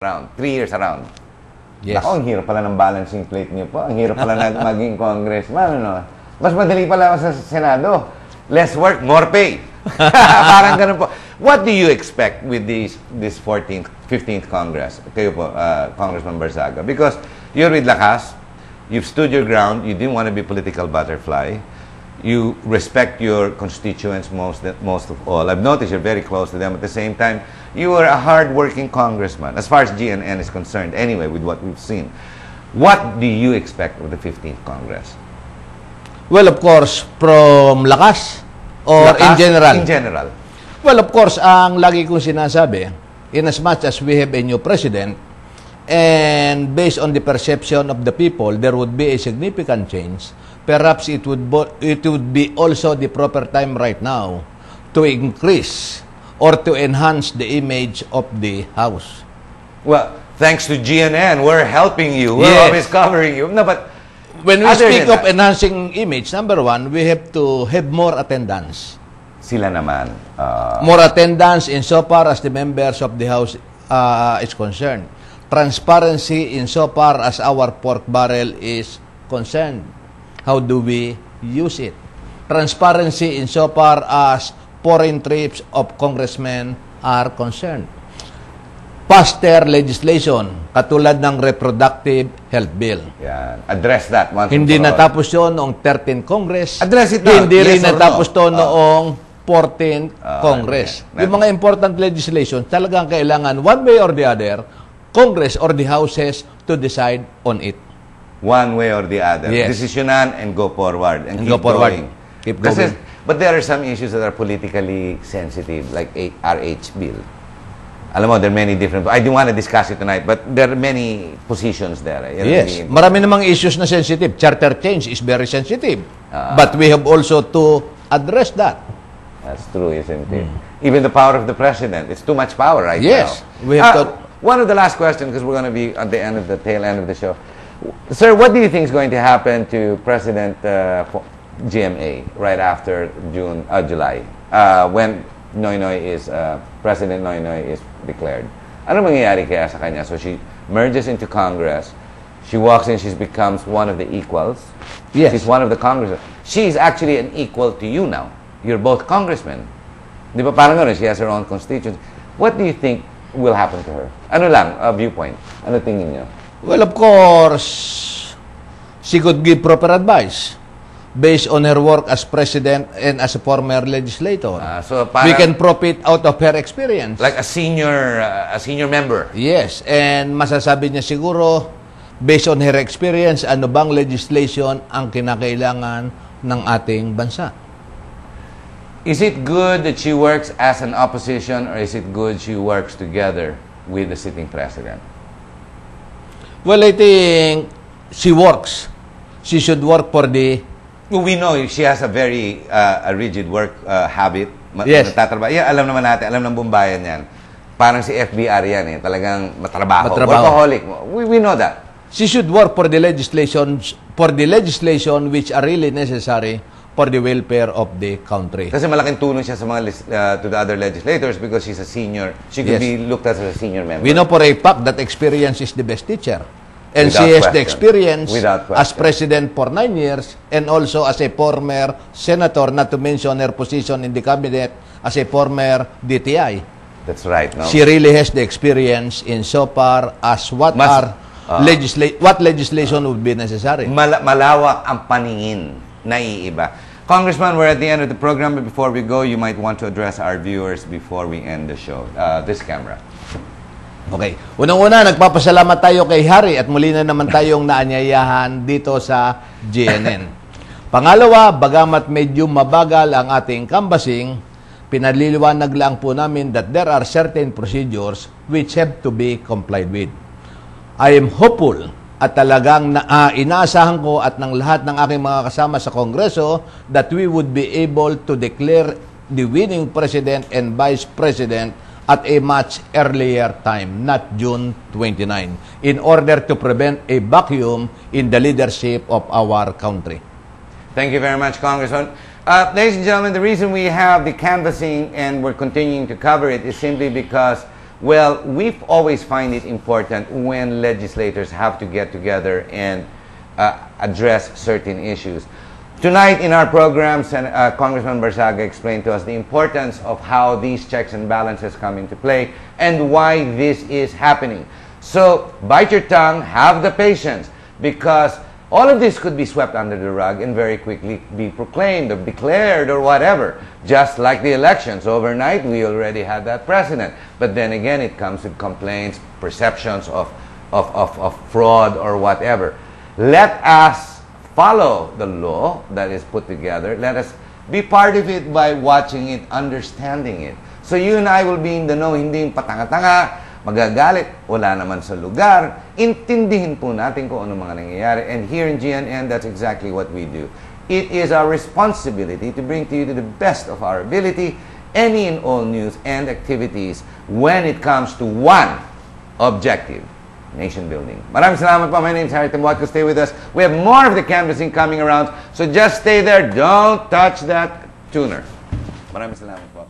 around. 3 years around. Yes. Ako, ang hirap pala ng balancing plate niyo po. Ang hirap pala na maging congressman, ano? Mas madali pala sa Senado. Less work, more pay. Parang ganun po. What do you expect with this 15th Congress? Kayo po, Congressman Barzaga. Because you're with Lakas, you've stood your ground, you didn't want to be political butterfly. You respect your constituents most of all. I've noticed you're very close to them. At the same time, you are a hard-working congressman, as far as GNN is concerned, anyway, with what we've seen. What do you expect of the 15th Congress? Well, of course, from Lakas or Lakas, in general? In general. Well, of course, ang lagi kong sinasabi, in as much as we have a new president, and based on the perception of the people, there would be a significant change. Perhaps it would be also the proper time right now to increase or to enhance the image of the House. Well, thanks to GNN, we're helping you. We're Yes. always covering you. No, but when we other speak than of that, enhancing image, number one, we have to have more attendance. sila naman. More attendance insofar as the members of the House is concerned. Transparency insofar as our pork barrel is concerned. How do we use it? Transparency insofar as foreign trips of congressmen are concerned. Faster legislation, katulad ng reproductive health bill. Yan. Address that once Hindi and for all. natapos yun noong 13th Congress. Address it now. Hindi rin Yes or natapos no? to noong 14th Congress. yeah. Yung mga important legislation, talagang kailangan one way or the other, Congress or the Houses to decide on it. One way or the other. Yes. Desisyonan and go forward. And keep go forward. going. Keep Kasi, going. but there are some issues that are politically sensitive, like RH bill. Alam mo, there are many different... I didn't want to discuss it tonight, but there are many positions there. Yan ang Yes. really important. Marami namang issues na sensitive. Charter change is very sensitive. But we have also to address that. That's true, isn't it? Even the power of the president. It's too much power right Yes. now. We have to... One of the last questions, because we're going to be at the end of the tail end of the show. Sir, what do you think is going to happen to President GMA right after July, when Noynoy is President Noynoy is declared? Ano mangyayari kaya sa kanya? So she merges into Congress. She walks in. She becomes one of the equals. Yes. She's one of the congressmen. She's actually an equal to you now. You're both congressmen. Di ba parang gano'n? She has her own constituency. What do you think will happen to her? Ano lang, viewpoint? Ano tingin niyo? Well, of course, she could give proper advice based on her work as president and as a former legislator. So We can profit out of her experience. like a senior member. Yes, and masasabi niya siguro, based on her experience, ano bang legislation ang kinakailangan ng ating bansa. Is it good that she works as an opposition, or is it good she works together with the sitting president? Well, I think she works. She should work for the... We know she has a very a rigid work habit. Yes. Nagtatrabaho. Yeah, alam naman natin, alam ng bumbayan yan. Parang si FBR yan eh. Talagang matrabaho. Matrabaho. Workaholic. We know that. She should work for the legislation which are really necessary for the welfare of the country. Kasi malaking tulong siya sa mga to the other legislators because she's a senior. She could Yes. be looked at as a senior member. We know for a fact that experience is the best teacher. And Without she has the question. experience Without as question. president for 9 years and also as a former senator, not to mention her position in the cabinet as a former DTI. That's right. No? She really has the experience in so far as what legislation would be necessary. Malawak ang paningin. Naiiba. Congressman, we're at the end of the program, but before we go, you might want to address our viewers before we end the show. This camera. Okay. Unang-una, nagpapasalamat tayo kay Harry at muli na naman tayong naanyayahan dito sa GNN. Pangalawa, bagamat medyo mabagal ang ating canvassing, pinaliliwanag lang po namin that there are certain procedures which have to be complied with. I am hopeful at talagang inaasahan ko at ng lahat ng aking mga kasama sa Kongreso that we would be able to declare the winning President and Vice President at a much earlier time, not June 29, in order to prevent a vacuum in the leadership of our country. Thank you very much, Congressman. Ladies and gentlemen, the reason we have the canvassing and we're continuing to cover it is simply because Well, we've always find it important when legislators have to get together and address certain issues. Tonight in our program, Congressman Barsaga explained to us the importance of how these checks and balances come into play and why this is happening. So, bite your tongue, have the patience, because all of this could be swept under the rug and very quickly be proclaimed or declared or whatever. Just like the elections. Overnight, we already had that precedent. But then again, it comes with complaints, perceptions of fraud or whatever. Let us follow the law that is put together. Let us be part of it by watching it, understanding it. So you and I will be in the know, hindi yung patanga-tanga, magagalit, wala naman sa lugar. Intindihin po natin kung ano mga nangyayari. And here in GNN, that's exactly what we do. It is our responsibility to bring to you to the best of our ability any and all news and activities when it comes to one objective, nation building. Maraming salamat po. My name is Harry Tambuatco. Stay with us. We have more of the canvassing coming around. So just stay there. Don't touch that tuner. Maraming salamat po.